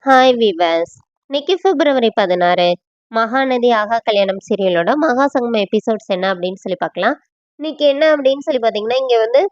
Hi viewers. இன்னைக்கு பிப்ரவரி 16 மகாநதி ஆகா கல்யாணம் சீரியலோட மகா சங்கமம் எபிசோட்ஸ் என்ன அப்படின்னு சொல்லி பார்க்கலாம். இன்னைக்கு என்ன அப்படின்னு சொல்லி பார்த்தீங்கன்னா, இங்க வந்து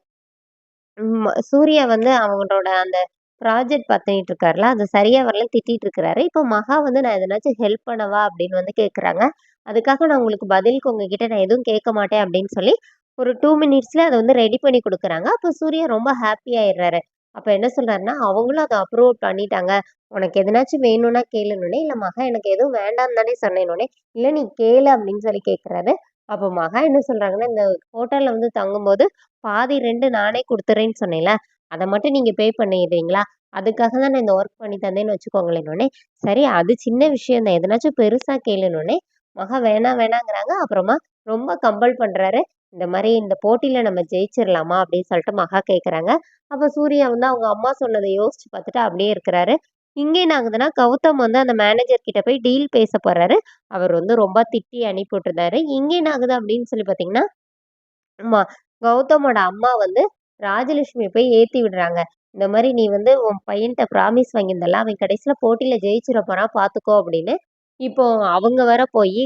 சூர்யா வந்து அவங்களோட அந்த ப்ராஜெக்ட் பார்த்துட்டு இருக்காருல, அது சரியா வரல திட்டிட்டு இருக்கிறாரு. இப்போ மகா வந்து நான் எதனாச்சும் ஹெல்ப் பண்ணவா அப்படின்னு வந்து கேட்குறாங்க. அதுக்காக நான் உங்களுக்கு பதிலுக்கு உங்ககிட்ட நான் எதுவும் கேட்க மாட்டேன் அப்படின்னு சொல்லி ஒரு 2 மினிட்ஸ்ல அதை வந்து ரெடி பண்ணி கொடுக்குறாங்க. அப்போ சூர்யா ரொம்ப ஹாப்பி ஆயிடுறாரு. அப்ப என்ன சொல்றாருன்னா, அவங்களும் அத அப்ரூவ் பண்ணிட்டாங்க. "உனக்கு எதனாச்சும் வேணும்னா கேளுன்னோனே, இல்ல மகா எனக்கு எதுவும் வேண்டான்னு தானே சொன்னேன்னோனே, இல்ல நீ கேளு அப்படின்னு சொல்லி கேட்கிறாரு. அப்போ மகா என்ன சொல்றாங்கன்னா, இந்த ஹோட்டல்ல வந்து தங்கும்போது பாதி ரெண்ட் நானே குடுத்துறேன்னு சொன்னேன்ல, அத மட்டும் நீங்க பே பண்ணிடுறீங்களா? அதுக்காக தான் நான் இந்த ஒர்க் பண்ணி தந்தேன்னு வச்சுக்கோங்களேன்னோனே, சரி அது சின்ன விஷயம் தான். எதனாச்சும் பெருசா கேளுன்னோனே, மகா வேணாங்கிறாங்க. அப்புறமா ரொம்ப கம்பல் பண்றாரு. இந்த மாரி இந்த போட்டியில நம்ம ஜெயிச்சிரலாமா? அப்படின்னு சொல்லிட்டு மகா கேட்கறாங்க. அப்ப சூர்யா வந்து அவங்க அம்மா சொன்னத யோசிச்சு பார்த்துட்டு அப்படியே இருக்கிறாரு. இங்க என்ன ஆகுதுன்னா, கௌதம் வந்து அந்த மேனேஜர் கிட்ட போய் டீல் பேச போறாரு. அவர் வந்து ரொம்ப திட்டி அனுப்பி விட்டுருந்தாரு. இங்க என்ன ஆகுது அப்படின்னு சொல்லி பார்த்தீங்கன்னா, ஆமா. கௌதமோட அம்மா வந்து ராஜலட்சுமிய போய் ஏத்தி விடுறாங்க. இந்த மாரி "நீ வந்து உன் பையன்ட்ட ப்ராமிஸ் வாங்கியிருந்தல்ல, அவன் கடைசியில போட்டியில ஜெயிச்சிற போறான் பார்த்துக்கோ" அப்படின்னு. இப்போ அவங்க வேற போயி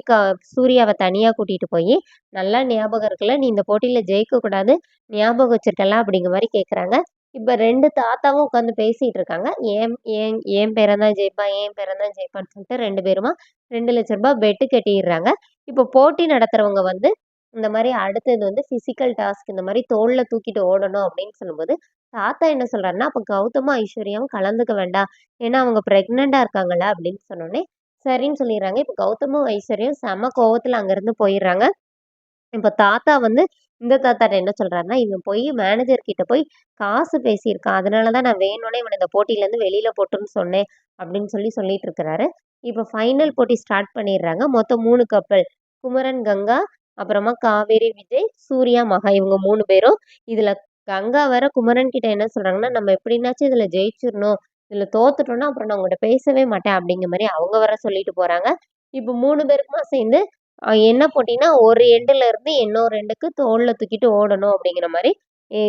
சூர்யாவ தனியா கூட்டிட்டு போயி, "நல்லா ஞாபகம் இருக்குல்ல, நீ இந்த போட்டியில ஜெயிக்க கூடாது, ஞாபகம் வச்சிருக்கல்ல?" அப்படிங்கிற மாரி கேட்கறாங்க. இப்ப 2 தாத்தாவும் உட்காந்து பேசிட்டு இருக்காங்க. "என் என் என் பேரன் தான் ஜெயிப்பான், என் பேரன் தான் ஜெயிப்பான்னு" சொல்லிட்டு 2 பேருமா ரூ. 2,00,000 பெட் கட்டிர்றாங்க. இப்போ போட்டி நடத்துறவங்க வந்து இந்த மாரி அடுத்தது வந்து பிசிக்கல் டாஸ்க் இந்த மாரி தோள்ல தூக்கிட்டு ஓடணும் அப்படின்னு சொல்லும்போது, தாத்தா என்ன சொல்றாருன்னா, "அப்ப கௌதமும், ஐஸ்வர்யாவும் கலந்துக்க வேண்டாம். ஏன்னா அவங்க பிரெக்னன்ட்டா இருக்காங்கல்ல" அப்படின்னு சொன்னோனே, சரின்னு சொல்லிர்றாங்க. இப்ப கௌதமும், ஐஸ்வர்யாவும் செம கோவத்துல அங்கருந்து போயிர்றாங்க. இப்ப தாத்தா வந்து இந்த தாத்தாட்ட என்ன சொல்றாருன்னா, "இவன் போய் மேனேஜர் கிட்ட போய் காசு பேசியிருக்கான். அதனால தான் நான் வேணும்னே இவன இந்த போட்டியிலருந்து வெளியில போட்டுருன்னு சொன்னேன்." அப்படின்னு சொல்லிட்டு இருக்கிறாரு. இப்ப ஃபைனல் போட்டி ஸ்டார்ட் பண்ணிர்றாங்க. மொத்தம் 3 கப்பல். குமரன், கங்கா, அப்புறமா காவேரி, விஜய், சூர்யா, மகா இவங்க 3 பேரும். இதுல கங்கா வேற குமரன் கிட்ட என்ன சொல்றாங்கன்னா, "நம்ம எப்படினாச்சும் இதுல ஜெயிச்சிரணும். இதுல தோத்துட்டோம்னா, அப்புறம் நான் உங்கட்ட பேசவே மாட்டேன்." அப்படிங்கிற மாரி அவங்க வேற சொல்லிட்டு போறாங்க. இப்ப 3 பேருக்குமா சேர்ந்து என்ன போட்டின்னா, ஒரு எண்டுல இருந்து இன்னொரு எண்டுக்கு தோள்ல தூக்கிட்டு ஓடணும் அப்படிங்கிற மாரி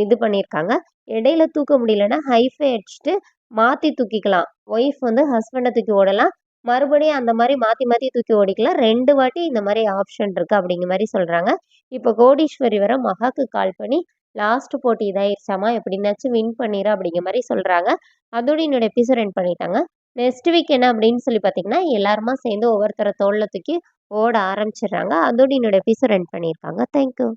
இது பண்ணியிருக்காங்க. இடையில தூக்க முடியலன்னா, ஹைஃபை அடிச்சுட்டு மாத்தி தூக்கிக்கலாம். ஒய்ஃப் வந்து ஹஸ்பண்ட தூக்கி ஓடலாம். மறுபடியும் அந்த மாரி மாத்தி மாத்தி தூக்கி ஓடிக்கலாம். 2 வாட்டி இந்த மாரி ஆப்ஷன் இருக்கு அப்படிங்கிற மாரி சொல்றாங்க. இப்ப கோடீஸ்வரி வேற மகாக்கு கால் பண்ணி, லாஸ்ட் போட்டி இதாயிருச்சாம்மா, எப்படினாச்சும் வின் பண்ணிரு அப்படிங்கிற மாரி சொல்றாங்க. அதோட என்னோட எபிசோட் எண்ட் பண்ணிட்டாங்க. நெக்ஸ்ட் வீக் என்ன அப்படின்னு சொல்லி பார்த்தீங்கன்னா, எல்லாருமா சேர்ந்து ஒவ்வொருத்தர தோள்ல தூக்கி ஓட ஆரம்பிச்சுடுறாங்க. அதோட என்னோட எபிசோட் எண்ட் பண்ணியிருக்காங்க. Thank you.